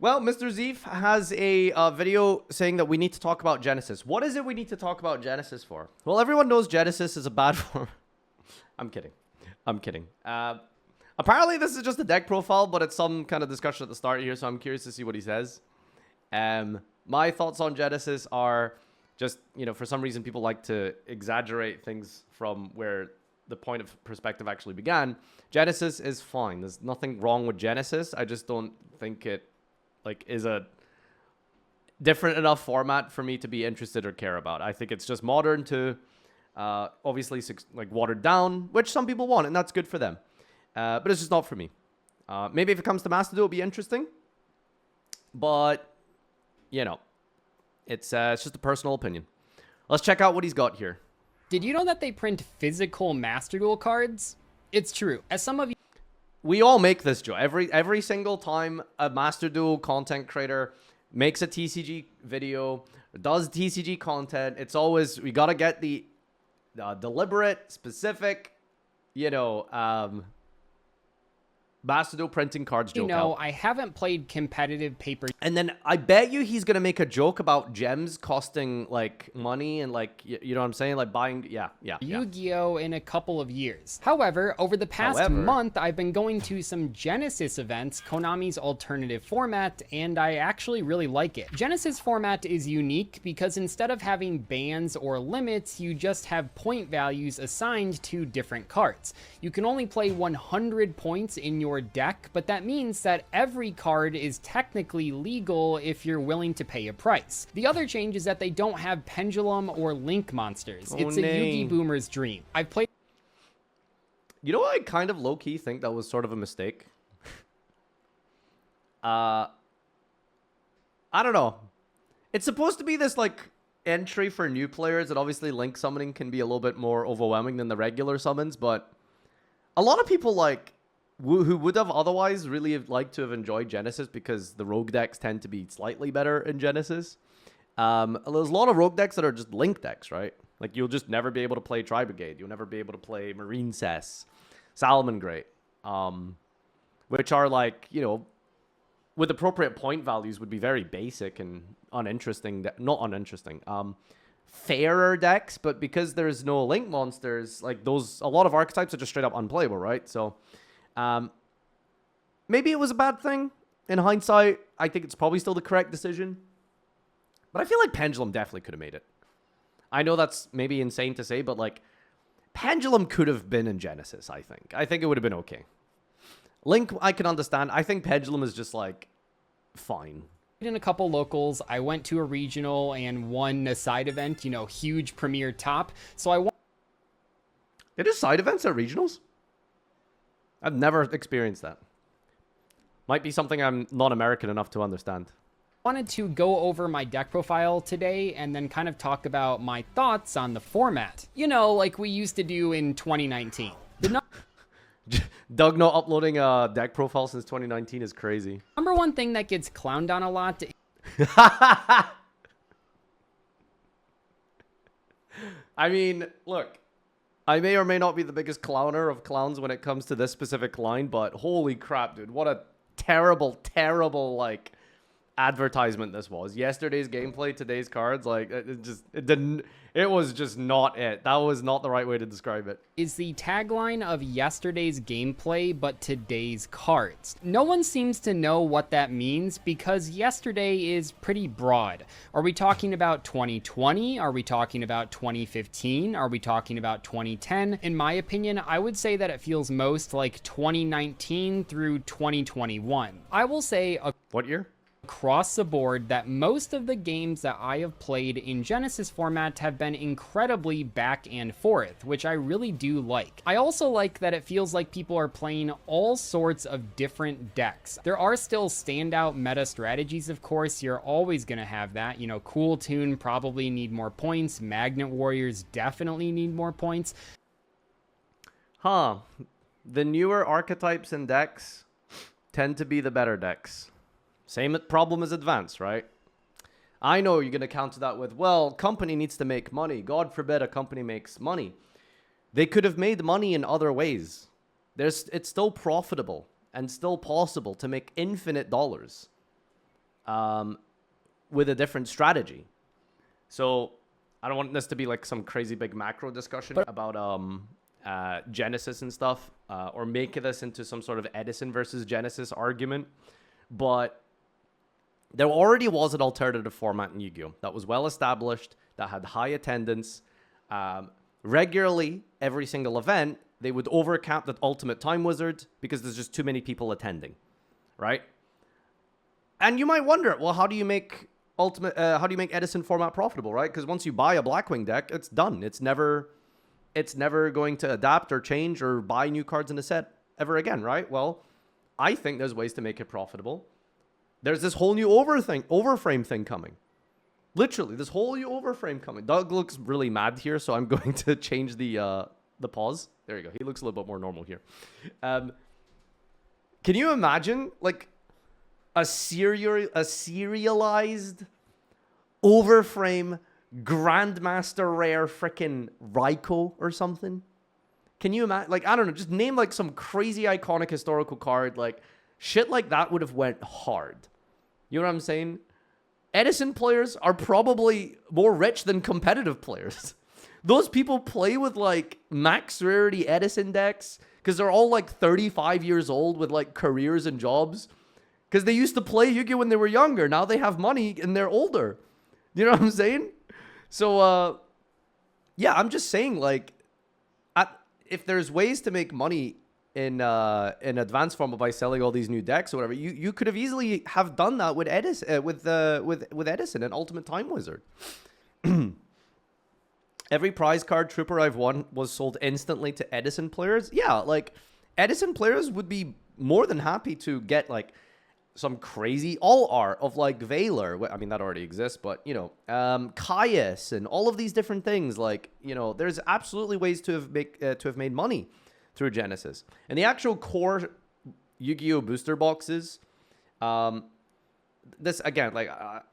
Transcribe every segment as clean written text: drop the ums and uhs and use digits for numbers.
Well, Mr. Zeef has a video saying that we need to talk about Genesis. What is it we need to talk about Genesis for? Well, everyone knows Genesis is a bad form. I'm kidding. I'm kidding. Apparently, this is just a deck profile, but it's some kind of discussion at the start here, so I'm curious to see what he says. My thoughts on Genesis are just, for some reason, people like to exaggerate things from where the point of perspective actually began. Genesis is fine. There's nothing wrong with Genesis. I just don't think it is a different enough format for me to be interested or care about. I think it's just modern to obviously watered down, which some people want, and that's good for them. But it's just not for me. Maybe if it comes to Master Duel, it'll be interesting. But, it's just a personal opinion. Let's check out what he's got here. Did you know that they print physical Master Duel cards? It's true. As some of you... We all make this, Joe. Every single time a Master Duel content creator makes a TCG video, does TCG content, it's always, we got to get the deliberate, specific, Master Duel printing cards joke out. I haven't played competitive paper. And then I bet you he's going to make a joke about gems costing, money and, you know what I'm saying? Buying, yeah. Yu-Gi-Oh! In a couple of years. However, over the past month, I've been going to some Genesis events, Konami's alternative format, and I actually really like it. Genesis format is unique because instead of having bans or limits, you just have point values assigned to different cards. You can only play 100 points in your deck, but that means that every card is technically legal if you're willing to pay a price. The other change is that they don't have Pendulum or Link monsters. It's a Yugi boomer's dream. I've played... You know what I kind of low-key think that was sort of a mistake? I don't know. It's supposed to be this, entry for new players, and obviously Link summoning can be a little bit more overwhelming than the regular summons, but a lot of people, who would have otherwise really liked to have enjoyed Genesis because the rogue decks tend to be slightly better in Genesis. There's a lot of rogue decks that are just Link decks, right? You'll just never be able to play Tri-Brigade. You'll never be able to play Marine Cess, Salomon Great, which are with appropriate point values would be very basic and uninteresting. Not uninteresting. Fairer decks, but because there's no Link monsters, a lot of archetypes are just straight up unplayable, right? So... maybe it was a bad thing. In hindsight, I think it's probably still the correct decision. But I feel like Pendulum definitely could have made it. I know that's maybe insane to say, but Pendulum could have been in Genesis, I think. I think it would have been okay. Link, I can understand. I think Pendulum is just fine. In a couple locals, I went to a regional and won a side event, huge premier top. So I won. They do side events at regionals? I've never experienced that. Might be something I'm not American enough to understand. Wanted to go over my deck profile today and then kind of talk about my thoughts on the format. Like we used to do in 2019. Doug not uploading a deck profile since 2019 is crazy. Number one thing that gets clowned on a lot. I mean, look. I may or may not be the biggest clowner of clowns when it comes to this specific line, but holy crap, dude. What a terrible, terrible, advertisement this was. Yesterday's gameplay, today's cards, it was just not it. That was not the right way to describe it. Is the tagline of yesterday's gameplay, but today's cards. No one seems to know what that means because yesterday is pretty broad. Are we talking about 2020? Are we talking about 2015? Are we talking about 2010? In my opinion, I would say that it feels most like 2019 through 2021. I will say... What year? Across the board that most of the games that I have played in Genesis format have been incredibly back and forth, which I really do like. I also like that it feels like people are playing all sorts of different decks. There are still standout meta strategies, of course. You're always going to have that. Cool Tune probably need more points. Magnet Warriors definitely need more points. The newer archetypes and decks tend to be the better decks. Same problem as Advance, right? I know you're going to counter that with, well, company needs to make money. God forbid a company makes money. They could have made money in other ways. It's still profitable and still possible to make infinite dollars. with a different strategy. So I don't want this to be like some crazy big macro discussion about Genesys and stuff, or make this into some sort of Edison versus Genesys argument. But there already was an alternative format in Yu-Gi-Oh! That was well established, that had high attendance. Regularly, every single event, they would overcap the Ultimate Time Wizard because there's just too many people attending, right? And you might wonder, well, how do you make Edison format profitable, right? Because once you buy a Blackwing deck, it's done. It's never going to adapt or change or buy new cards in a set ever again, right? Well, I think there's ways to make it profitable. There's this whole new overframe thing coming. Literally, this whole new overframe coming. Doug looks really mad here, so I'm going to change the pause. There you go. He looks a little bit more normal here. Can you imagine like a serialized overframe Grandmaster Rare frickin' Raikou or something? Can you imagine? Like, I don't know, just name like some crazy iconic historical card. Like, shit like that would have went hard. You know what I'm saying? Edison players are probably more rich than competitive players. Those people play with like max rarity Edison decks because they're all like 35 years old with like careers and jobs. Because they used to play Yu-Gi-Oh! When they were younger. Now they have money and they're older. You know what I'm saying? So, yeah, I'm just saying, like, if there's ways to make money in advanced format by selling all these new decks or whatever, you could have easily have done that with Edison, with Edison and Ultimate Time Wizard. Every prize card Trooper I've won was sold instantly to Edison players. Yeah, like, Edison players would be more than happy to get, like, some crazy all-art of, like, Valor. I mean, that already exists, but, you know, Caius and all of these different things. Like, you know, there's absolutely ways to have made money through Genesys. And the actual core Yu-Gi-Oh! Booster boxes, this, again, like,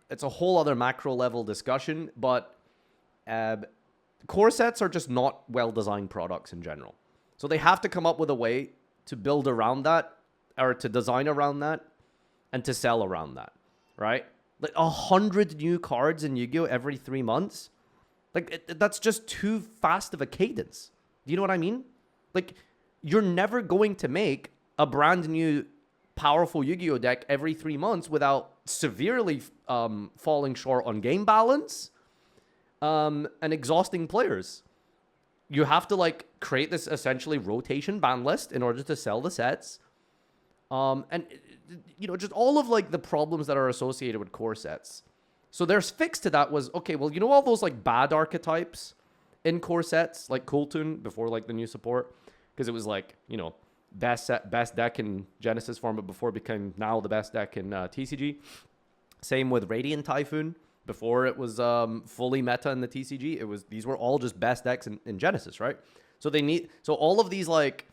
it's a whole other macro-level discussion, but core sets are just not well-designed products in general. So they have to come up with a way to build around that, or to design around that, and to sell around that, right? Like 100 new cards in Yu-Gi-Oh! Every 3 months. Like, that's just too fast of a cadence. Do you know what I mean? Like, you're never going to make a brand new powerful Yu-Gi-Oh! Deck every 3 months without severely falling short on game balance and exhausting players. You have to, like, create this essentially rotation ban list in order to sell the sets. And, you know, just all of, like, the problems that are associated with core sets. So their fix to that was, okay, well, you know all those, like, bad archetypes in core sets, like Kultun before, like, the new support? Because it was, like, you know, best deck in Genesys form, but before it became now the best deck in TCG. Same with Radiant Typhoon. Before it was fully meta in the TCG, these were all just best decks in Genesys, right? So all of these, like,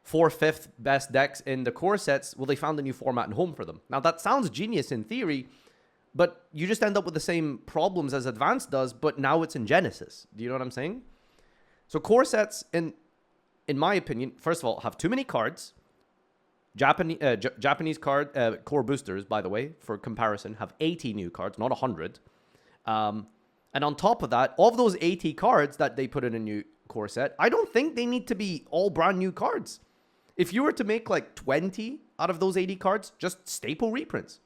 4/5 best decks in the core sets, well, they found a new format and home for them. Now, that sounds genius in theory, but you just end up with the same problems as Advanced does, but now it's in Genesys. Do you know what I'm saying? So core sets, in my opinion, first of all, have too many cards. Japanese core boosters, by the way, for comparison, have 80 new cards, not 100. And on top of that, of those 80 cards that they put in a new core set, I don't think they need to be all brand new cards. If you were to make like 20 out of those 80 cards, just staple reprints.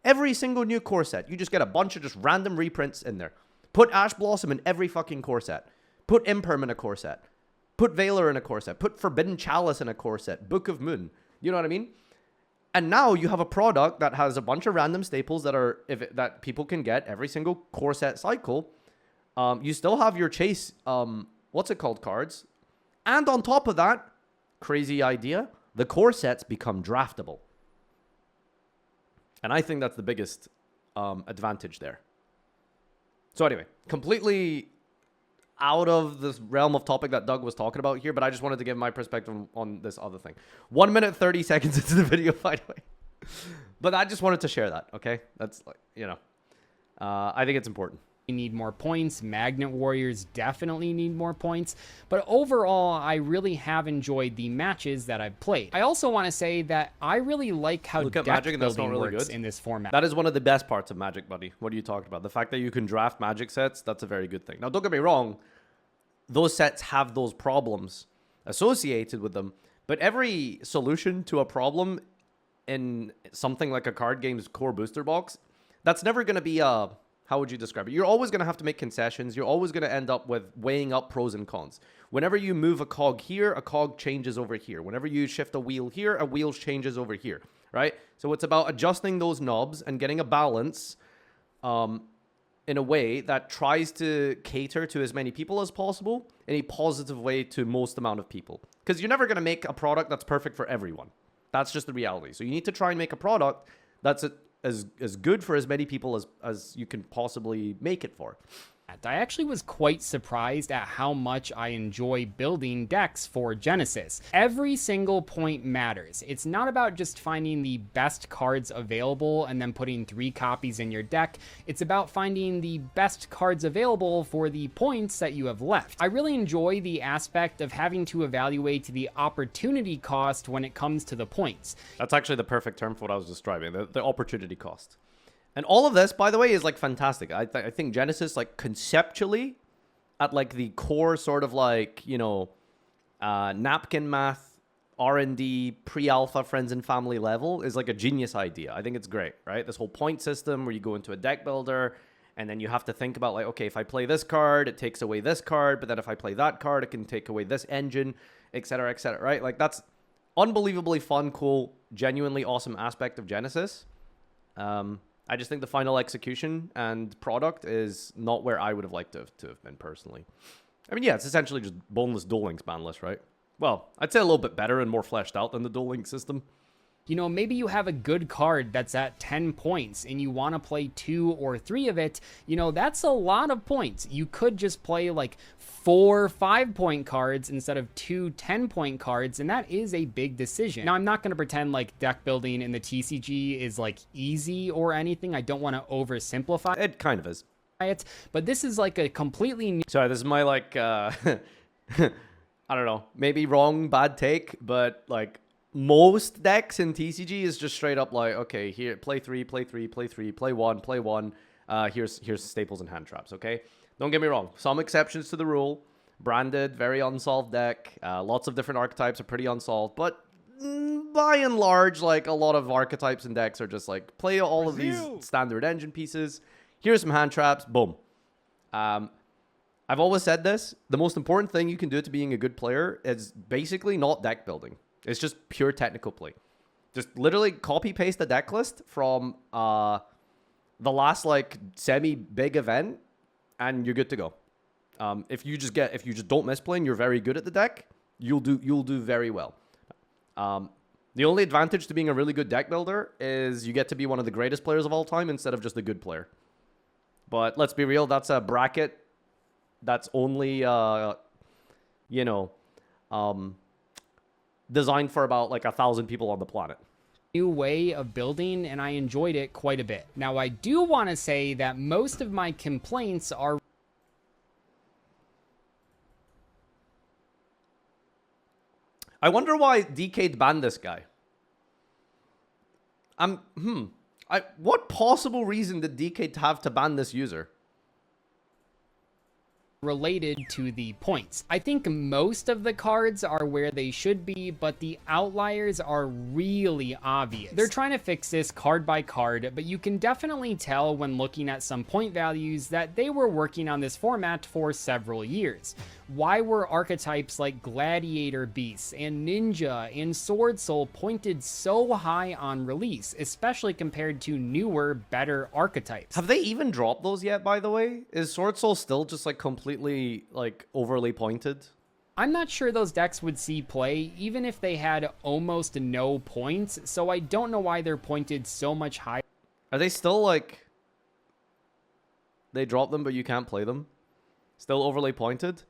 Every single new core set, you just get a bunch of just random reprints in there. Put Ash Blossom in every fucking core set. Put Imperm in a core set. Put Valor in a core set. Put Forbidden Chalice in a core set. Book of Moon. You know what I mean? And now you have a product that has a bunch of random staples that people can get every single core set cycle. You still have your chase, cards. And on top of that, crazy idea, the core sets become draftable. And I think that's the biggest advantage there. So anyway, completely out of this realm of topic that Doug was talking about here, but I just wanted to give my perspective on this other thing. 1 minute, 30 seconds into the video, by the way. But I just wanted to share that, okay? That's, like, you know, I think it's important. need more points. Magnet Warriors definitely need more points. But overall, I really have enjoyed the matches that I've played. I also want to say that I really like how deck Magic, and that's not building really works good in this format. That is one of the best parts of Magic, buddy. What are you talking about? The fact that you can draft Magic sets, that's a very good thing. Now, don't get me wrong. Those sets have those problems associated with them. But every solution to a problem in something like a card game's core booster box, that's never going to be a... How would you describe it? You're always going to have to make concessions. You're always going to end up with weighing up pros and cons. Whenever you move a cog here, a cog changes over here. Whenever you shift a wheel here, a wheel changes over here, right? So it's about adjusting those knobs and getting a balance in a way that tries to cater to as many people as possible in a positive way to most amount of people. Because you're never going to make a product that's perfect for everyone. That's just the reality. So you need to try and make a product that's as good for as many people as you can possibly make it for. I actually was quite surprised at how much I enjoy building decks for Genesys. Every single point matters. It's not about just finding the best cards available and then putting 3 copies in your deck. It's about finding the best cards available for the points that you have left. I really enjoy the aspect of having to evaluate the opportunity cost when it comes to the points. That's actually the perfect term for what I was describing, the opportunity cost. And all of this, by the way, is like fantastic. I think Genesys, like conceptually, at like the core sort of like, you know, napkin math, R&D, pre-alpha, friends and family level is like a genius idea. I think it's great, right? This whole point system where you go into a deck builder and then you have to think about like, okay, if I play this card, it takes away this card. But then if I play that card, it can take away this engine, et cetera, right? Like that's unbelievably fun, cool, genuinely awesome aspect of Genesys. I just think the final execution and product is not where I would have liked to have been personally. I mean, yeah, it's essentially just boneless Duel Links banless, right? Well, I'd say a little bit better and more fleshed out than the Duel Links system. You know, maybe you have a good card that's at 10 points and you want to play 2 or 3 of it. You know, that's a lot of points. You could just play like 4 5-point cards instead of 2 10-point cards, and that is a big decision. Now, I'm not going to pretend like deck building in the TCG is like easy or anything. I don't want to oversimplify it. Kind of is. It, but this is like a completely new... Sorry, this is my like, I don't know, maybe wrong, bad take, but like, most decks in TCG is just straight up like, okay, here, play 3, play 3, play 3, play 1, play 1. Here's staples and hand traps, okay? Don't get me wrong. Some exceptions to the rule. Branded, very unsolved deck. Lots of different archetypes are pretty unsolved. But by and large, like, a lot of archetypes and decks are just like, play all of these standard engine pieces. Here's some hand traps. Boom. I've always said this. The most important thing you can do to being a good player is basically not deck building. It's just pure technical play. Just literally copy paste the deck list from the last like semi big event, and you're good to go. If you just don't misplay and you're very good at the deck, you'll do very well. The only advantage to being a really good deck builder is you get to be one of the greatest players of all time instead of just a good player. But let's be real, that's a bracket that's only designed for about like 1,000 people on the planet. New way of building, and I enjoyed it quite a bit. Now, I do want to say that most of my complaints are... I wonder why DK banned this guy. What possible reason did DK have to ban this user? Related to the points. I think most of the cards are where they should be, but the outliers are really obvious. They're trying to fix this card by card, but you can definitely tell when looking at some point values that they were working on this format for several years. Why were archetypes like Gladiator Beasts and Ninja and Sword Soul pointed so high on release, especially compared to newer, better archetypes? Have they even dropped those yet, by the way? Is Sword Soul still just like completely like overly pointed? I'm not sure those decks would see play, even if they had almost no points, so I don't know why they're pointed so much higher. Are they still like... They drop them, but you can't play them? Still overly pointed?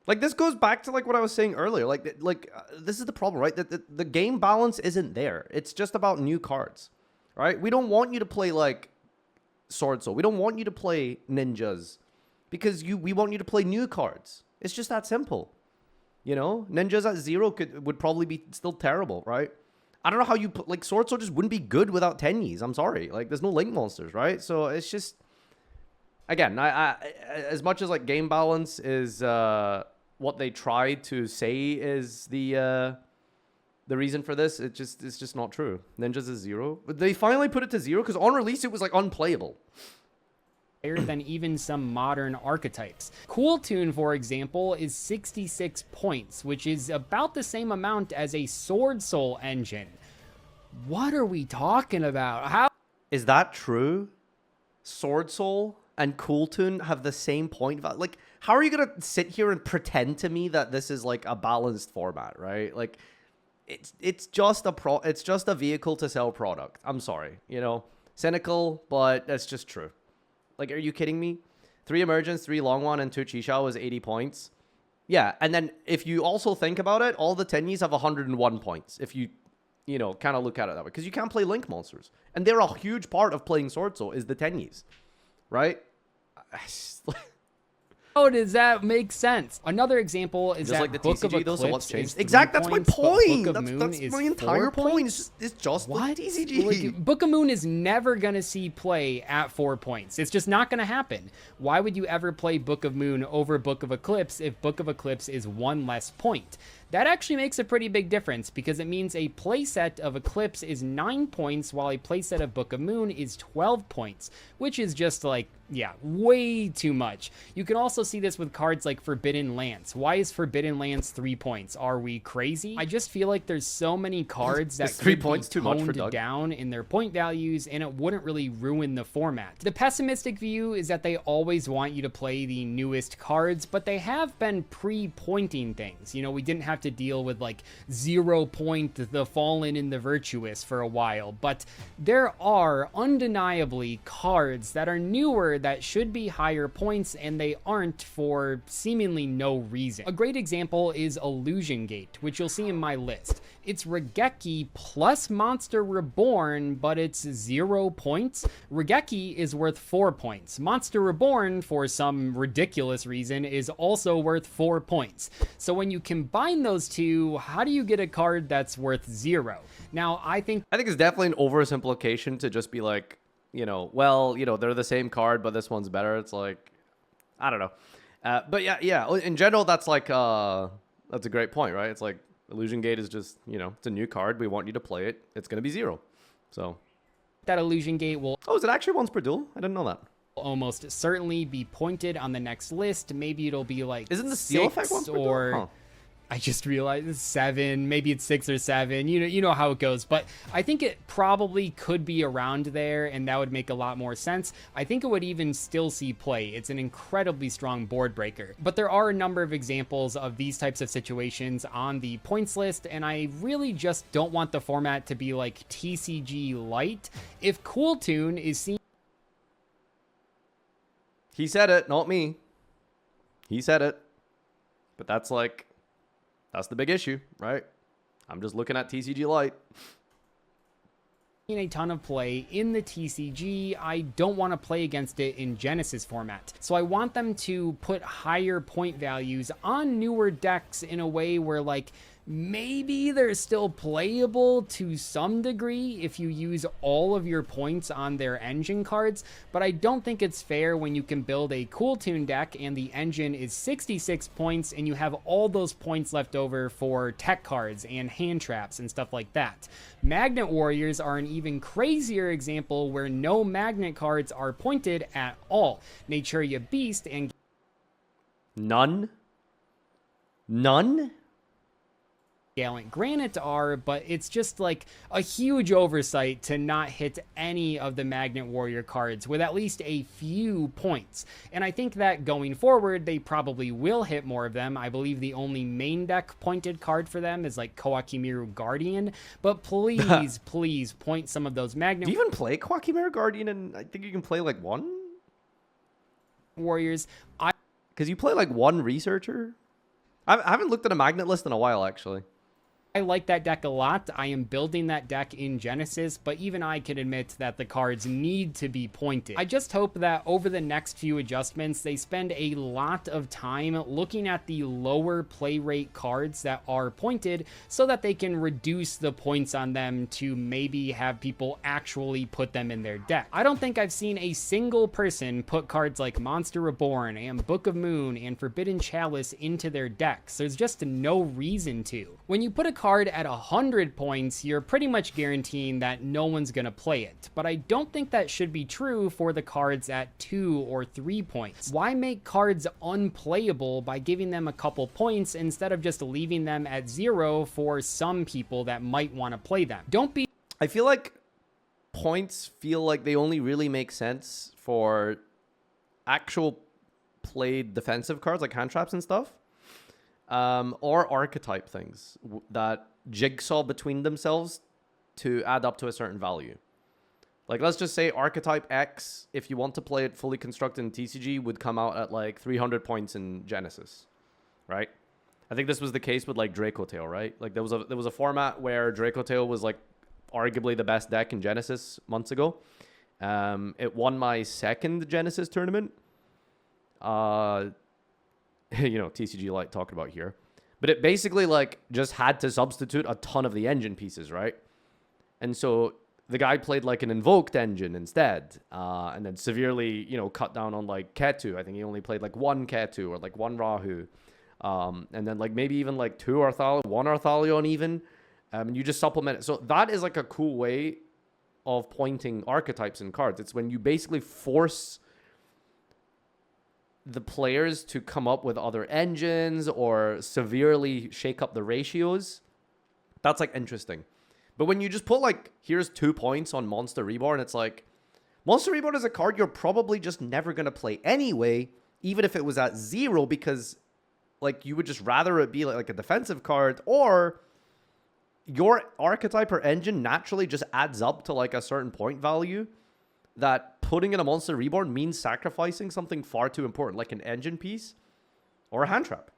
Like, this goes back to, like, what I was saying earlier. This is the problem, right? The game balance isn't there. It's just about new cards, right? We don't want you to play, like, Sword Soul. We don't want you to play ninjas because we want you to play new cards. It's just that simple. You know, ninjas at 0 would probably be still terrible, right? I don't know how you put, like, Sword Soul just wouldn't be good without Tenyis. I'm sorry. Like, there's no link monsters, right? So it's just, again, I as much as like game balance is what they try to say is the reason for this, it's just not true. Ninjas is 0. But they finally put it to 0 because on release it was like unplayable. Than even some modern archetypes. Cool Tune, for example, is 66 points, which is about the same amount as a Sword Soul engine. What are we talking about? How is that true? Sword Soul and Cool Tune have the same point value. Like, how are you gonna sit here and pretend to me that this is like a balanced format, right? Like, it's just a vehicle to sell product. I'm sorry, you know, cynical, but that's just true. Like, are you kidding me? 3 Emergence, 3 Longwan, and 2 Chisha was 80 points. Yeah, and then if you also think about it, all the Tenyis have 101 points. If you know, kind of look at it that way. Because you can't play Link monsters. And they're a huge part of playing Sword Soul is the Tenyis. Right? How does that make sense? Another example is just that like the Book TCG, of though, Eclipse so what's changed? is Exactly, that's my points, point. Book of That's Moon is my entire 4 point. points? It's just What? like TCG. Like, Book of Moon is never going to see play at 4 points. It's just not going to happen. Why would you ever play Book of Moon over Book of Eclipse if Book of Eclipse is 1 less point? That actually makes a pretty big difference because it means a playset of Eclipse is 9 points while a playset of Book of Moon is 12 points, which is just like, yeah, way too much. You can also see this with cards like Forbidden Lance. Why is Forbidden Lance 3 points? Are we crazy? I just feel like there's so many cards that three could points be too much for toned Doug? down in their point values and it wouldn't really ruin the format. The pessimistic view is that they always want you to play the newest cards, but they have been pre-pointing things. You know, we didn't have to deal with like 0 point the Fallen and the Virtuous for a while, but there are undeniably cards that are newer that should be higher points and they aren't for seemingly no reason. A great example is Illusion Gate, which you'll see in my list. It's Regeki plus Monster Reborn, but it's 0 points. Regeki is worth 4 points. Monster Reborn, for some ridiculous reason, is also worth 4 points. So when you combine those two, how do you get a card that's worth 0? Now, I think it's definitely an oversimplification to just be like, you know, well, you know, they're the same card, but this one's better. It's like, I don't know. But yeah, in general, that's like, that's a great point, right? It's like, Illusion Gate is just, you know, it's a new card. We want you to play it. It's going to be 0. So that Illusion Gate will... Oh, is it actually once per duel? I didn't know that. Almost certainly be pointed on the next list. Maybe it'll be like Isn't the steel effect once per duel? Or Huh. I just realized it's 7, maybe it's 6 or 7. You know how it goes, but I think it probably could be around there, and that would make a lot more sense. I think it would even still see play. It's an incredibly strong board breaker, but there are a number of examples of these types of situations on the points list, and I really just don't want the format to be like TCG light. If Cool Tune is seen... He said it, not me. He said it. But that's like... That's the big issue, right? I'm just looking at TCG Lite. A ton of play in the TCG, I don't want to play against it in Genesys format. So I want them to put higher point values on newer decks in a way where, like, maybe they're still playable to some degree if you use all of your points on their engine cards, but I don't think it's fair when you can build a Cool Tune deck and the engine is 66 points and you have all those points left over for tech cards and hand traps and stuff like that. Magnet Warriors are an even crazier example where no magnet cards are pointed at all. Naturia Beast and None? Gallant Granite are, but it's just like a huge oversight to not hit any of the Magnet Warrior cards with at least a few points. And I think that going forward, they probably will hit more of them. I believe the only main deck pointed card for them is like Koakimiru Guardian, but please, please point some of those Magnet... Do you even play Koakimiru Guardian? And I think you can play like one? Warriors. Because you play like one Researcher? I haven't looked at a Magnet list in a while, actually. I like that deck a lot. I am building that deck in Genesis, but even I can admit that the cards need to be pointed. I just hope that over the next few adjustments, they spend a lot of time looking at the lower play rate cards that are pointed so that they can reduce the points on them to maybe have people actually put them in their deck. I don't think I've seen a single person put cards like Monster Reborn and Book of Moon and Forbidden Chalice into their decks. There's just no reason to. When you put a card at 100 points, you're pretty much guaranteeing that no one's gonna play it. But I don't think that should be true for the cards at 2 or 3 points. Why make cards unplayable by giving them a couple points instead of just leaving them at 0 for some people that might want to play them? Don't be... I feel like points feel like they only really make sense for actual played defensive cards like hand traps and stuff. Or archetype things that jigsaw between themselves to add up to a certain value. Like, let's just say archetype X, if you want to play it fully constructed in TCG, would come out at like 300 points in Genesis, right? I think this was the case with like Draco Tail, right? Like there was a format where Draco Tail was like arguably the best deck in Genesis months ago. It won my second Genesis tournament. You know, TCG Lite talking about here. But it basically like just had to substitute a ton of the engine pieces, right? And so the guy played like an invoked engine instead, and then severely, you know, cut down on like Ketu. I think he only played like one Ketu or like one Rahu. And then like maybe even like 2 Arthalion, 1 Arthalion even. And you just supplement it. So that is like a cool way of pointing archetypes in cards. It's when you basically force the players to come up with other engines or severely shake up the ratios. That's like interesting. But when you just put like, here's 2 points on Monster Reborn, it's like, Monster Reborn is a card you're probably just never going to play anyway, even if it was at 0, because like you would just rather it be like a defensive card, or your archetype or engine naturally just adds up to like a certain point value that putting in a Monster Reborn means sacrificing something far too important, like an engine piece or a hand trap.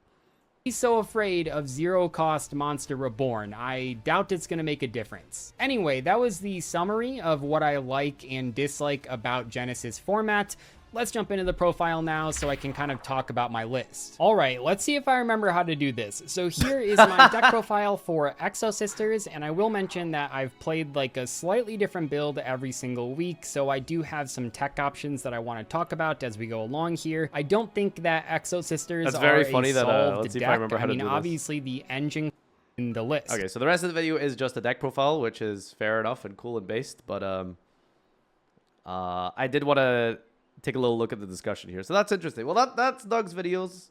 He's so afraid of 0-cost Monster Reborn. I doubt it's going to make a difference. Anyway, that was the summary of what I like and dislike about Genesis format. Let's jump into the profile now so I can kind of talk about my list. All right, let's see if I remember how to do this. So here is my deck profile for Exo Sisters, and I will mention that I've played like a slightly different build every single week, so I do have some tech options that I want to talk about as we go along here. I don't think that Exo Sisters are a solved deck. I mean, obviously the engine in the list. Okay, so the rest of the video is just a deck profile, which is fair enough and cool and based, but I did want to take a little look at the discussion here. So that's interesting. Well, that's Doug's videos.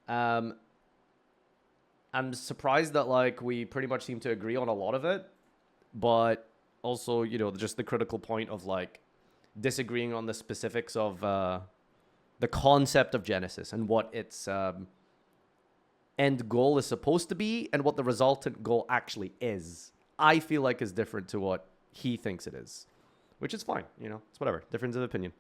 I'm surprised that like we pretty much seem to agree on a lot of it, but also, you know, just the critical point of like disagreeing on the specifics of the concept of Genesis and what its end goal is supposed to be and what the resultant goal actually is. I feel like is different to what he thinks it is. Which is fine, you know, it's whatever, difference of opinion.